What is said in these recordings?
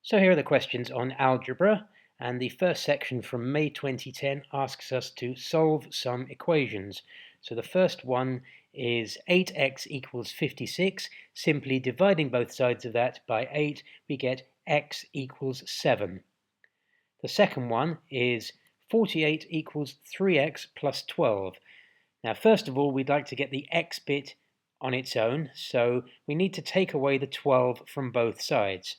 So here are the questions on algebra, and the first section from May 2010 asks us to solve some equations. So the first one is 8x equals 56. Simply dividing both sides of that by 8, we get x equals 7. The second one is 48 equals 3x plus 12. Now first of all, we'd like to get the x bit on its own, so we need to take away the 12 from both sides.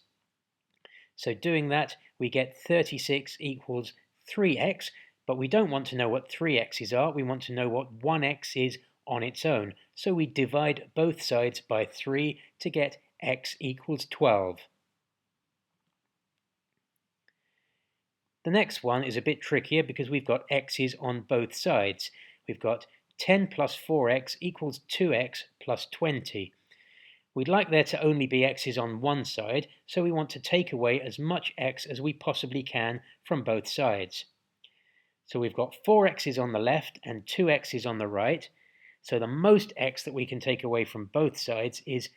So doing that, we get 36 equals 3x, but we don't want to know what 3x's are, we want to know what 1x is on its own. So we divide both sides by 3 to get x equals 12. The next one is a bit trickier because we've got x's on both sides. We've got 10 plus 4x equals 2x plus 20. We'd like there to only be x's on one side, so we want to take away as much x as we possibly can from both sides. So we've got 4x's on the left and 2x's on the right, so the most x that we can take away from both sides is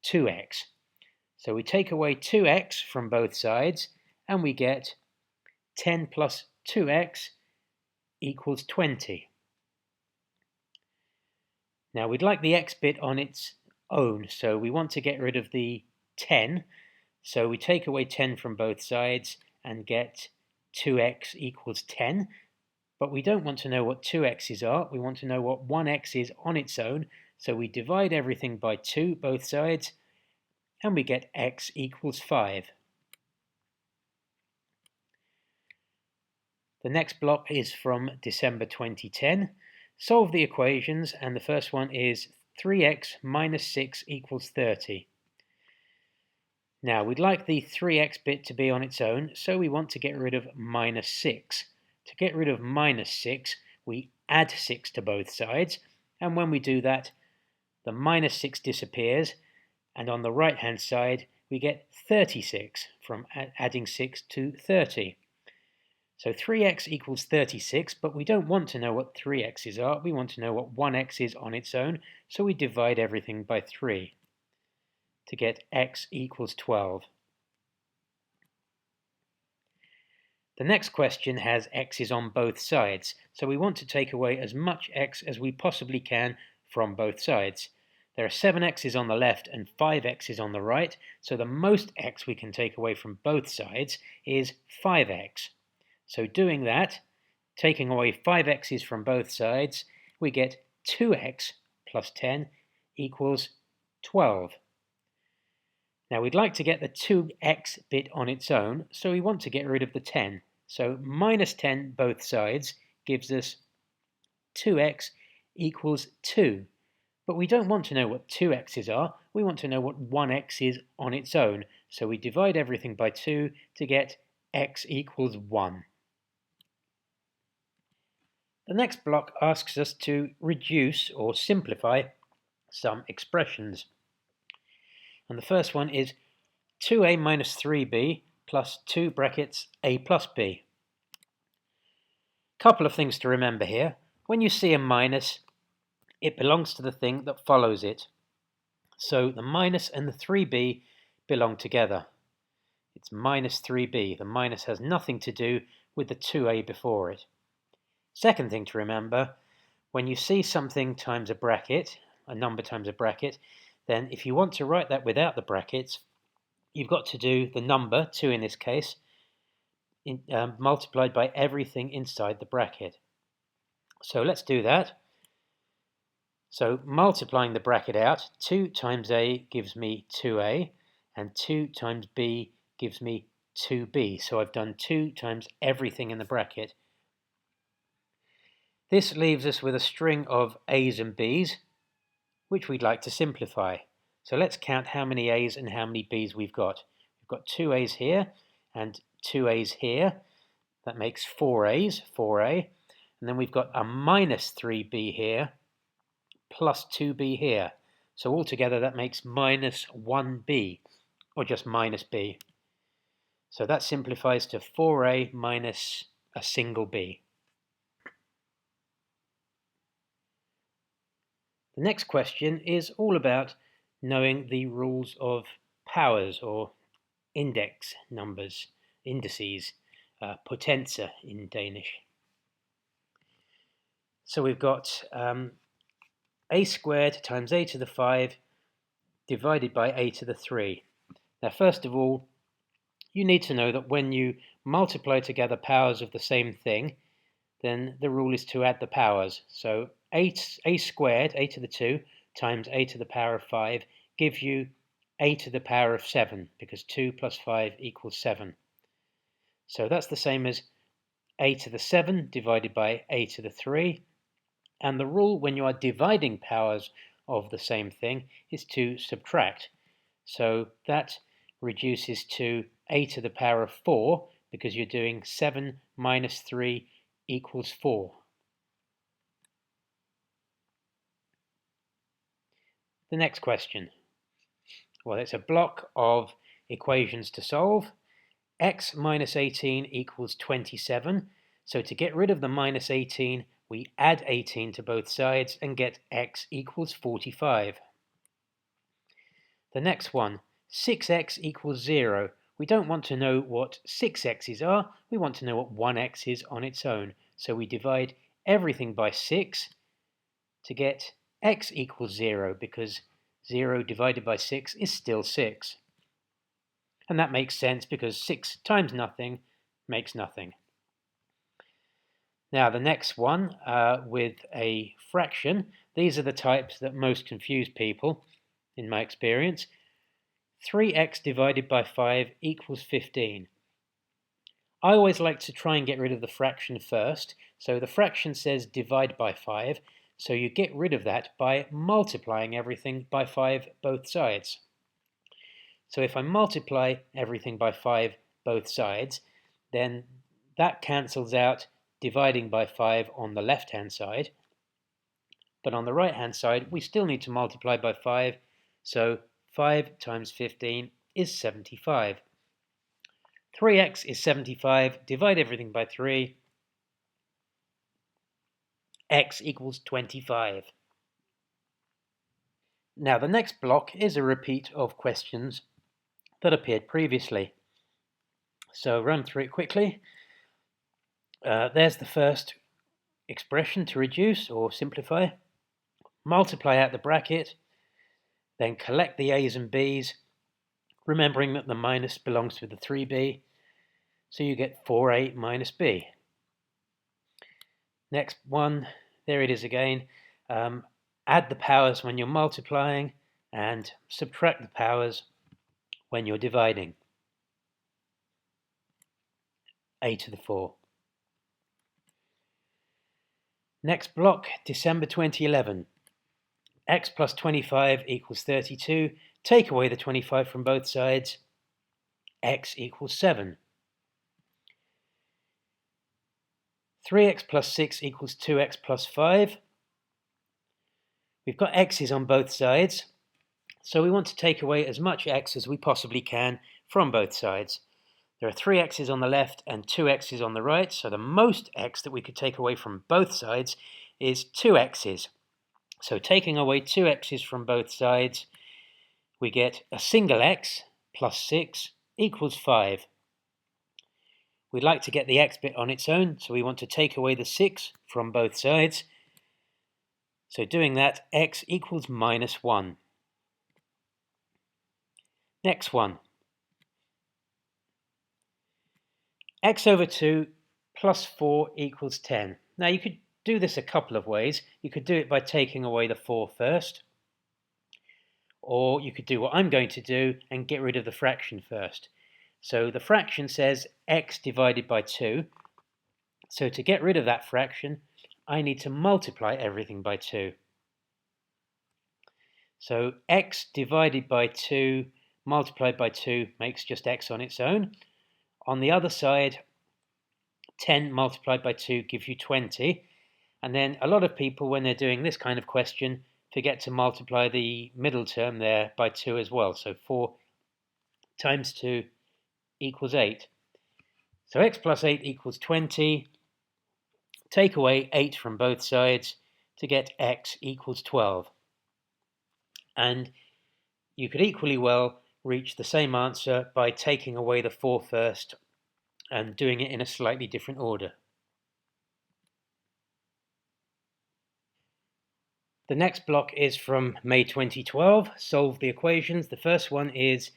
2x. So we take away 2x from both sides, and we get 10 plus 2x equals 20. Now we'd like the x bit on its own, so we want to get rid of the 10, so we take away 10 from both sides and get 2x equals 10, but we don't want to know what 2x's are, we want to know what 1x is on its own, so we divide everything by 2 both sides and we get x equals 5. The next block is from December 2010. Solve the equations, and the first one is 3x minus 6 equals 30. Now we'd like the 3x bit to be on its own, so we want to get rid of minus 6. To get rid of minus 6, we add 6 to both sides, and when we do that, the minus 6 disappears, and on the right hand side we get 36 from adding 6 to 30. So 3x equals 36, but we don't want to know what 3x's are, we want to know what 1x is on its own, so we divide everything by 3 to get x equals 12. The next question has x's on both sides, so we want to take away as much x as we possibly can from both sides. There are 7x's on the left and 5x's on the right, so the most x we can take away from both sides is 5x. So doing that, taking away 5x's from both sides, we get 2x plus 10 equals 12. Now we'd like to get the 2x bit on its own, so we want to get rid of the 10. So minus 10 both sides gives us 2x equals 2. But we don't want to know what 2x's are, we want to know what 1x is on its own. So we divide everything by 2 to get x equals 1. The next block asks us to reduce or simplify some expressions. And the first one is 2a minus 3b plus 2 brackets a plus b. Couple of things to remember here. When you see a minus, it belongs to the thing that follows it. So the minus and the 3b belong together. It's minus 3b. The minus has nothing to do with the 2a before it. Second thing to remember, when you see something times a bracket, a number times a bracket, then if you want to write that without the brackets, you've got to do the number, 2 in this case, multiplied by everything inside the bracket. So let's do that. So multiplying the bracket out, 2 times a gives me 2a, and 2 times b gives me 2b. So I've done 2 times everything in the bracket. This leaves us with a string of a's and b's, which we'd like to simplify. So let's count how many a's and how many b's we've got. We've got 2 a's here and 2 a's here. That makes 4 a's, 4a. And then we've got a minus 3b here, plus 2b here. So altogether that makes minus 1b, or just minus b. So that simplifies to 4a minus a single b. The next question is all about knowing the rules of powers or index numbers, indices, potenser in Danish. So we've got a squared times a to the 5 divided by a to the 3. Now, first of all, you need to know that when you multiply together powers of the same thing, then the rule is to add the powers. So a squared, a to the 2, times a to the power of 5 give you a to the power of 7, because 2 plus 5 equals 7. So that's the same as a to the 7 divided by a to the 3. And the rule when you are dividing powers of the same thing is to subtract. So that reduces to a to the power of 4, because you're doing 7 minus 3 equals 4. The next question. Well, it's a block of equations to solve. X minus 18 equals 27. So to get rid of the minus 18, we add 18 to both sides and get x equals 45. The next one, 6x equals 0. We don't want to know what 6x's are, we want to know what 1x is on its own. So we divide everything by 6 to get x equals 0, because 0 divided by 6 is still 6. And that makes sense because 6 times nothing makes nothing. Now the next one, with a fraction, these are the types that most confuse people, in my experience. 3x divided by 5 equals 15. I always like to try and get rid of the fraction first. So the fraction says divide by 5, so you get rid of that by multiplying everything by 5 both sides. So if I multiply everything by 5 both sides, then that cancels out dividing by 5 on the left-hand side. But on the right-hand side, we still need to multiply by 5, so 5 times 15 is 75. 3x is 75, divide everything by 3, x equals 25. Now the next block is a repeat of questions that appeared previously. So run through it quickly. There's the first expression to reduce or simplify. Multiply out the bracket, then collect the a's and b's, remembering that the minus belongs with the 3b, so you get 4a minus b. Next one, there it is again. Add the powers when you're multiplying and subtract the powers when you're dividing. A to the 4. Next block, December 2011. X plus 25 equals 32. Take away the 25 from both sides. X equals 7. 3x plus 6 equals 2x plus 5. We've got x's on both sides, so we want to take away as much x as we possibly can from both sides. There are 3 x's on the left and 2 x's on the right, so the most x that we could take away from both sides is 2 x's. So taking away 2 x's from both sides, we get a single x plus 6 equals 5. We'd like to get the x bit on its own, so we want to take away the 6 from both sides. So doing that, x equals minus 1. Next one. X over 2 plus 4 equals 10. Now you could do this a couple of ways. You could do it by taking away the 4 first, or you could do what I'm going to do and get rid of the fraction first. So the fraction says x divided by 2. So to get rid of that fraction, I need to multiply everything by 2. So x divided by 2 multiplied by 2 makes just x on its own. On the other side, 10 multiplied by 2 gives you 20. And then a lot of people, when they're doing this kind of question, forget to multiply the middle term there by 2 as well. So 4 times 2 equals 8. So x plus 8 equals 20. Take away 8 from both sides to get x equals 12. And you could equally well reach the same answer by taking away the 4 first and doing it in a slightly different order. The next block is from May 2012. Solve the equations. The first one is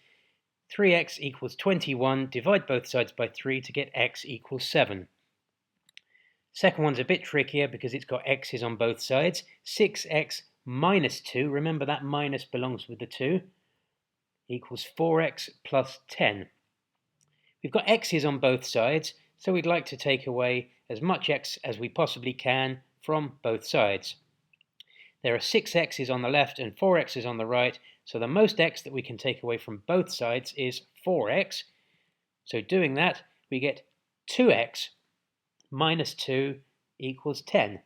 3x equals 21. Divide both sides by 3 to get x equals 7. Second one's a bit trickier because it's got x's on both sides. 6x minus 2, remember that minus belongs with the 2, equals 4x plus 10. We've got x's on both sides, so we'd like to take away as much x as we possibly can from both sides. There are 6 x's on the left and 4 x's on the right, so the most x that we can take away from both sides is 4x. So doing that, we get 2x minus 2 equals 10.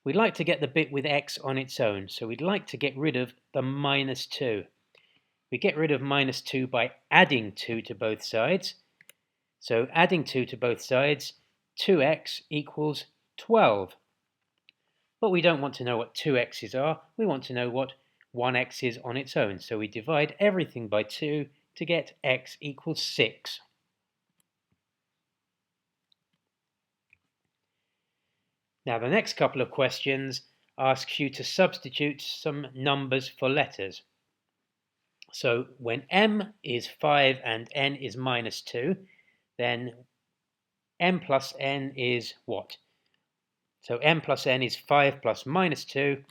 We'd like to get the bit with x on its own, so we'd like to get rid of the minus 2. We get rid of minus 2 by adding 2 to both sides. So adding 2 to both sides, 2x equals 12. But we don't want to know what 2 x's are, we want to know what 1x is on its own. So we divide everything by 2 to get x equals 6. Now the next couple of questions asks you to substitute some numbers for letters. So when m is 5 and n is minus 2, then m plus n is what? So m plus n is 5 plus minus 2,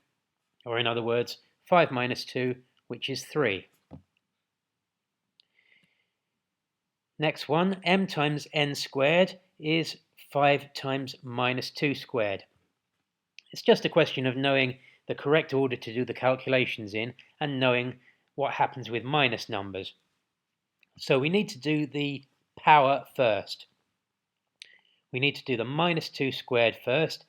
or in other words, 5 minus 2, which is 3. Next one, m times n squared is 5 times minus 2 squared. It's just a question of knowing the correct order to do the calculations in and knowing what happens with minus numbers. So we need to do the power first. We need to do the minus 2 squared first.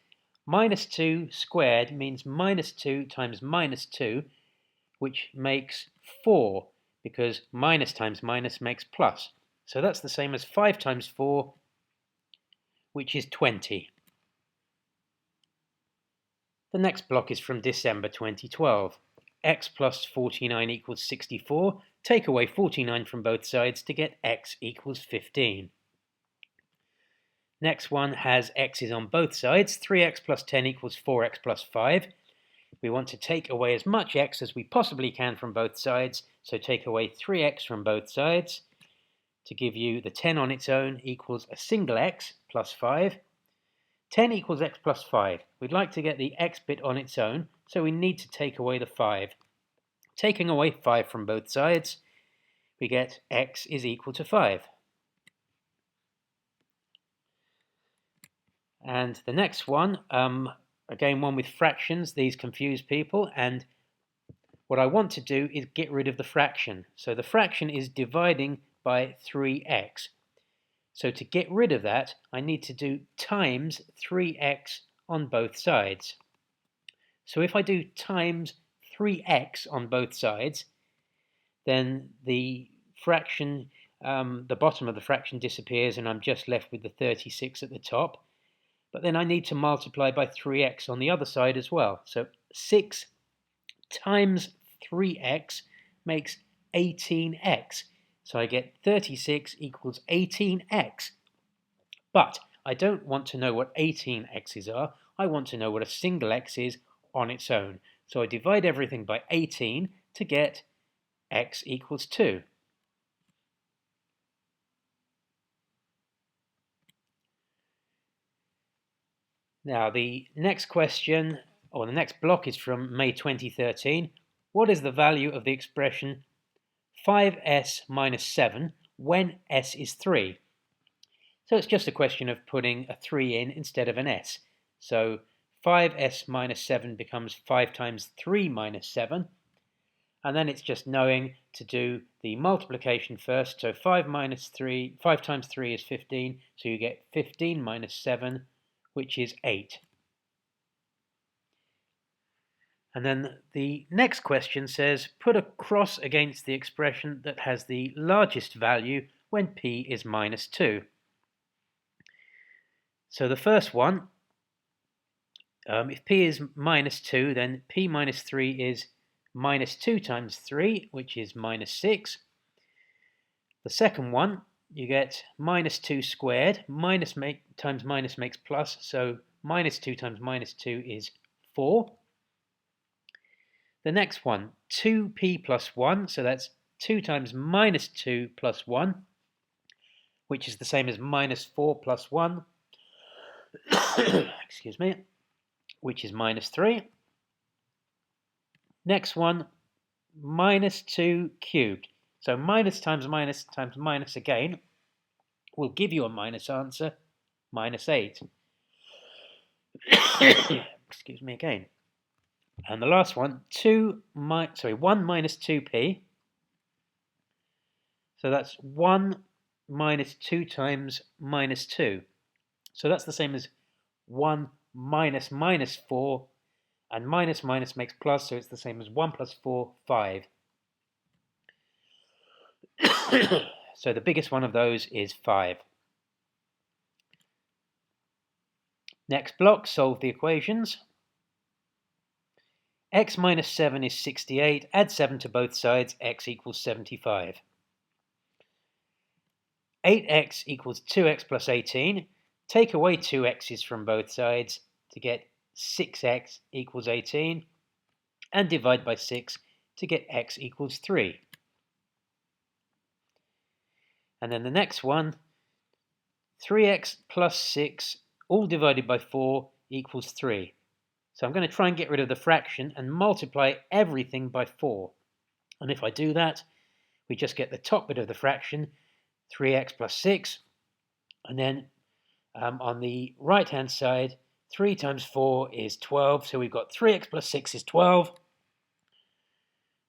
Minus 2 squared means minus 2 times minus 2, which makes 4, because minus times minus makes plus. So that's the same as 5 times 4, which is 20. The next block is from December 2012. X plus 49 equals 64. Take away 49 from both sides to get x equals 15. Next one has x's on both sides. 3x plus 10 equals 4x plus 5. We want to take away as much x as we possibly can from both sides, so take away 3x from both sides to give you the 10 on its own equals a single x plus 5. 10 equals x plus 5. We'd like to get the x bit on its own, so we need to take away the 5. Taking away 5 from both sides, we get x is equal to 5. And the next one, again one with fractions, these confuse people, and what I want to do is get rid of the fraction. So the fraction is dividing by 3x. So to get rid of that, I need to do times 3x on both sides. So if I do times 3x on both sides, then the fraction, the bottom of the fraction disappears and I'm just left with the 36 at the top. But then I need to multiply by 3x on the other side as well. So 6 times 3x makes 18x. So I get 36 equals 18x. But I don't want to know what 18x's are. I want to know what a single x is on its own. So I divide everything by 18 to get x equals 2. Now the next question, or the next block, is from May 2013. What is the value of the expression 5s minus 7 when s is 3? So it's just a question of putting a 3 in instead of an s. So 5s minus 7 becomes 5 times 3 minus 7. And then it's just knowing to do the multiplication first. So 5 times 3 is 15. So you get 15 minus 7, which is 8. And then the next question says, put a cross against the expression that has the largest value when p is minus 2. So the first one, if p is minus 2, then p minus 3 is minus 2 times 3, which is minus 6. The second one, you get minus 2 squared. Times minus makes plus, so minus 2 times minus 2 is 4. The next one, 2p plus 1, so that's 2 times minus 2 plus 1, which is the same as minus 4 plus 1, excuse me, which is minus 3. Next one, minus 2 cubed. So minus times minus times minus again will give you a minus answer, minus 8. Excuse me again. And the last one, 1 minus 2p. So that's 1 minus 2 times minus 2. So that's the same as 1 minus minus 4. And minus minus makes plus, so it's the same as 1 plus 4, 5. So the biggest one of those is 5. Next block, solve the equations. X minus 7 is 68. Add 7 to both sides. X equals 75. 8x equals 2x plus 18. Take away 2 x's from both sides to get 6x equals 18. And divide by 6 to get x equals 3. And then the next one, 3x plus 6, all divided by 4, equals 3. So I'm going to try and get rid of the fraction and multiply everything by 4. And if I do that, we just get the top bit of the fraction, 3x plus 6. And then on the right-hand side, 3 times 4 is 12. So we've got 3x plus 6 is 12.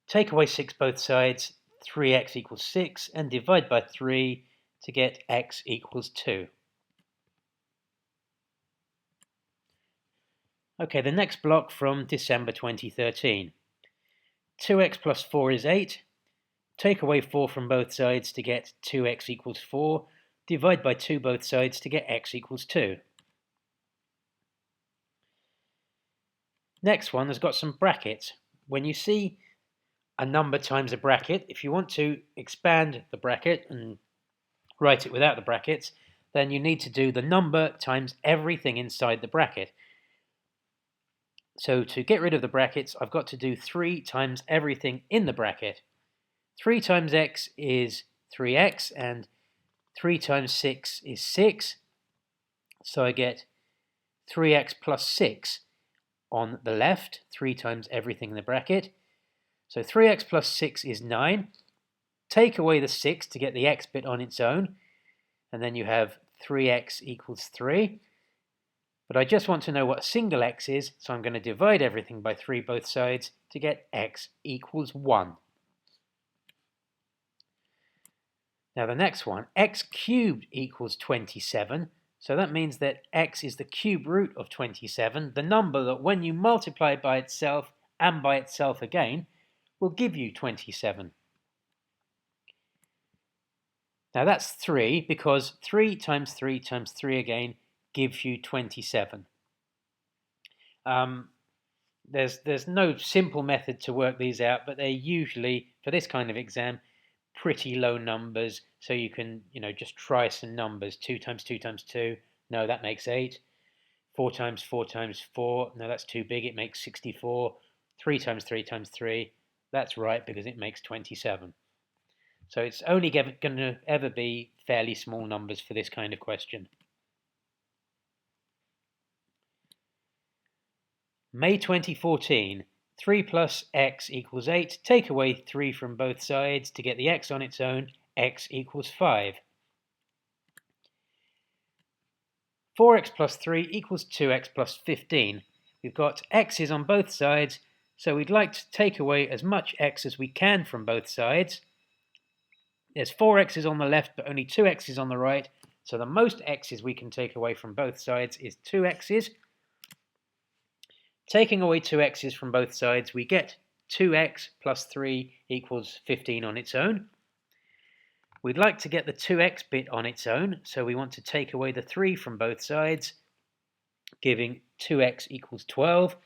Take away 6 both sides, 3x equals 6, and divide by 3 to get x equals 2. Okay, the next block from December 2013. 2x plus 4 is 8. Take away 4 from both sides to get 2x equals 4. Divide by 2 both sides to get x equals 2. Next one has got some brackets. When you see a number times a bracket, if you want to expand the bracket and write it without the brackets, then you need to do the number times everything inside the bracket. So to get rid of the brackets, I've got to do 3 times everything in the bracket. 3 times x is 3x, and 3 times 6 is 6. So I get 3x plus 6 on the left, 3 times everything in the bracket. So 3x plus 6 is 9. Take away the 6 to get the x bit on its own, and then you have 3x equals 3. But I just want to know what a single x is, so I'm going to divide everything by 3 both sides to get x equals 1. Now the next one, x cubed equals 27. So that means that x is the cube root of 27, the number that when you multiply by itself and by itself again will give you 27. Now that's 3, because 3 times 3 times 3 again gives you 27. There's no simple method to work these out, but they're usually, for this kind of exam, pretty low numbers, so you can, just try some numbers. 2 times 2 times 2, no, that makes 8. 4 times 4 times 4, no, that's too big, it makes 64. 3 times 3 times 3, that's right, because it makes 27. So it's only going to ever be fairly small numbers for this kind of question. May 2014, 3 plus x equals 8. Take away 3 from both sides to get the x on its own. X equals 5. 4x plus 3 equals 2x plus 15. We've got x's on both sides, so we'd like to take away as much x as we can from both sides. There's 4 x's on the left, but only 2 x's on the right, so the most x's we can take away from both sides is 2 x's. Taking away 2 x's from both sides, we get 2x plus 3 equals 15 on its own. We'd like to get the 2x bit on its own, so we want to take away the 3 from both sides, giving 2x equals 12.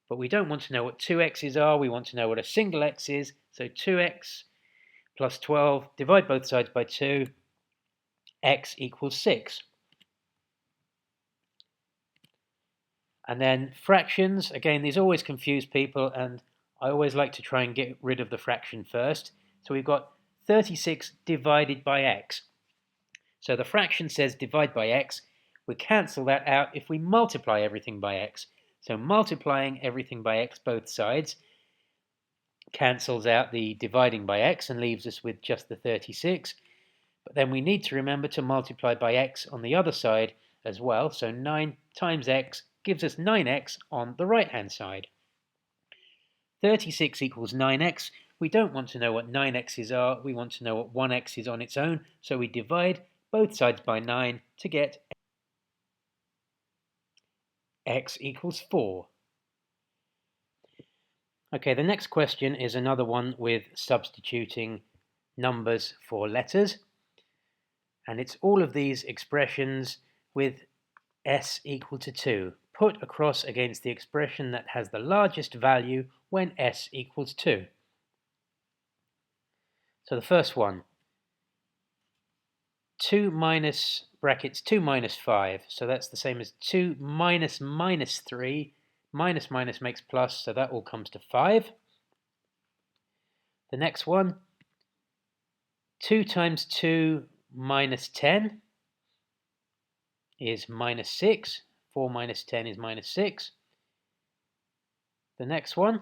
but we don't want to know what two x's are, we want to know what a single x is. So 2x plus 12, divide both sides by 2, x equals 6. And then fractions, again, these always confuse people, and I always like to try and get rid of the fraction first. So we've got 36 divided by x. So the fraction says divide by x. We cancel that out if we multiply everything by x. So multiplying everything by x both sides cancels out the dividing by x and leaves us with just the 36. But then we need to remember to multiply by x on the other side as well. So 9 times x gives us 9x on the right-hand side. 36 equals 9x. We don't want to know what 9x's are. We want to know what 1x is on its own. So we divide both sides by 9 to get x equals 4. Okay, the next question is another one with substituting numbers for letters. And it's all of these expressions with s equal to 2, put across against the expression that has the largest value when s equals 2. So the first one, 2 minus brackets 2 minus 5, so that's the same as 2 minus minus 3, minus minus makes plus, so that all comes to 5. The next one, 2 times 2 minus 10 is minus 6, 4 minus 10 is minus 6. The next one,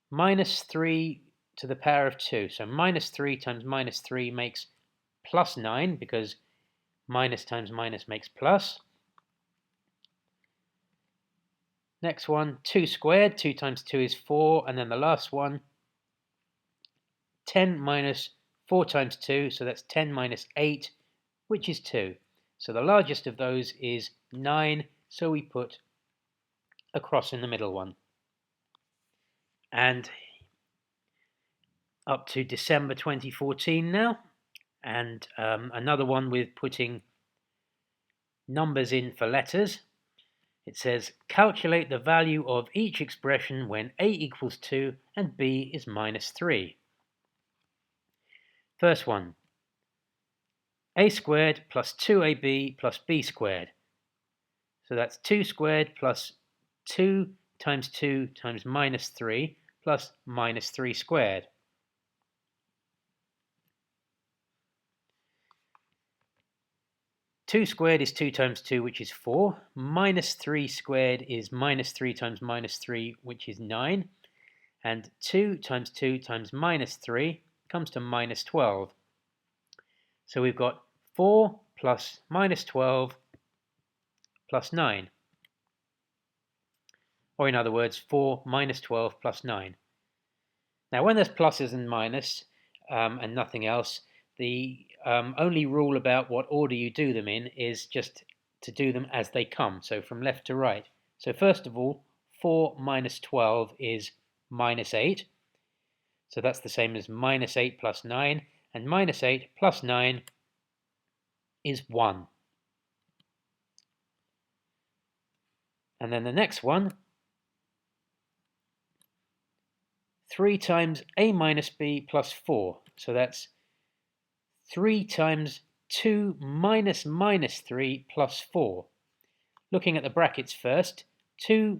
minus 3 to the power of 2, so minus 3 times minus 3 makes plus 9, because minus times minus makes plus. Next one, 2 squared, 2 times 2 is 4, and then the last one, 10 minus 4 times 2, so that's 10 minus 8, which is 2. So the largest of those is 9, so we put a cross in the middle one. And up to December 2014 now, and another one with putting numbers in for letters. It says, calculate the value of each expression when a equals 2 and b is minus 3. First one, a squared plus 2ab plus b squared. So that's 2 squared plus 2 times minus 3 plus minus 3 squared. Two squared is 2 times 2, which is 4. Minus 3 squared is minus 3 times minus 3, which is 9. And 2 times minus 3 comes to minus 12. So we've got 4 plus minus 12 plus 9. Or in other words, 4 minus 12 plus 9. Now when there's pluses and minus and nothing else, the only rule about what order you do them in is just to do them as they come, so from left to right. So first of all, 4 minus 12 is minus 8. So that's the same as minus 8 plus 9, and minus 8 plus 9 is 1. And then the next one, 3 times a minus b plus 4. So that's 3 times 2 minus minus 3 plus 4. Looking at the brackets first, 2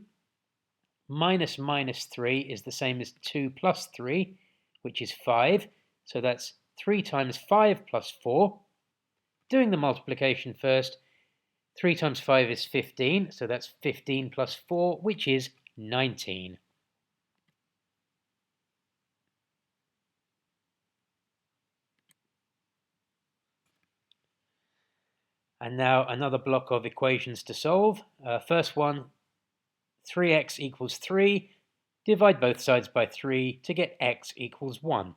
minus minus 3 is the same as 2 plus 3, which is 5. So that's 3 times 5 plus 4. Doing the multiplication first, 3 times 5 is 15, so that's 15 plus 4, which is 19. And now another block of equations to solve. First one, 3x equals 3. Divide both sides by 3 to get x equals 1.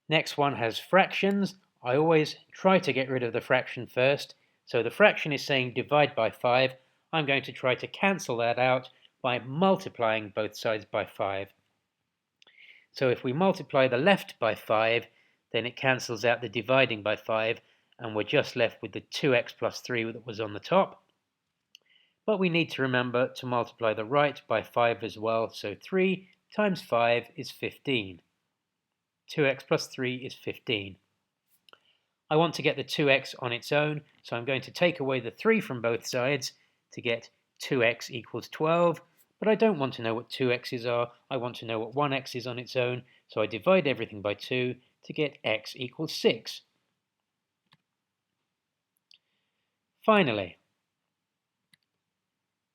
Next one has fractions. I always try to get rid of the fraction first. So the fraction is saying divide by 5. I'm going to try to cancel that out by multiplying both sides by 5. So if we multiply the left by 5, then it cancels out the dividing by 5, and we're just left with the 2x plus 3 that was on the top. But we need to remember to multiply the right by 5 as well, so 3 times 5 is 15. 2x plus 3 is 15. I want to get the 2x on its own, so I'm going to take away the 3 from both sides to get 2x equals 12, but I don't want to know what 2x's are, I want to know what 1x is on its own, so I divide everything by 2 to get x equals 6. Finally,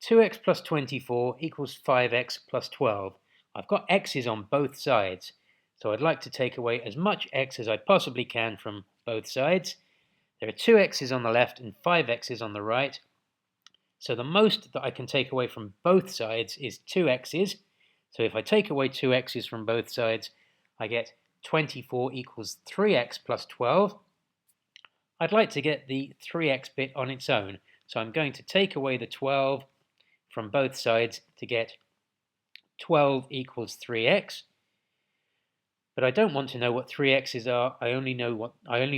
2x plus 24 equals 5x plus 12. I've got x's on both sides, so I'd like to take away as much x as I possibly can from both sides. There are 2 x's on the left and 5 x's on the right, so the most that I can take away from both sides is 2 x's. So if I take away 2 x's from both sides, I get 24 equals 3x plus 12. I'd like to get the 3x bit on its own, so I'm going to take away the 12 from both sides to get 12 equals 3x. But I don't want to know what 3x's are, I only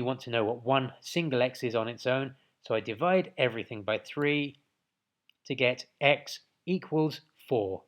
want to know what one single x is on its own, so I divide everything by 3 to get x equals 4.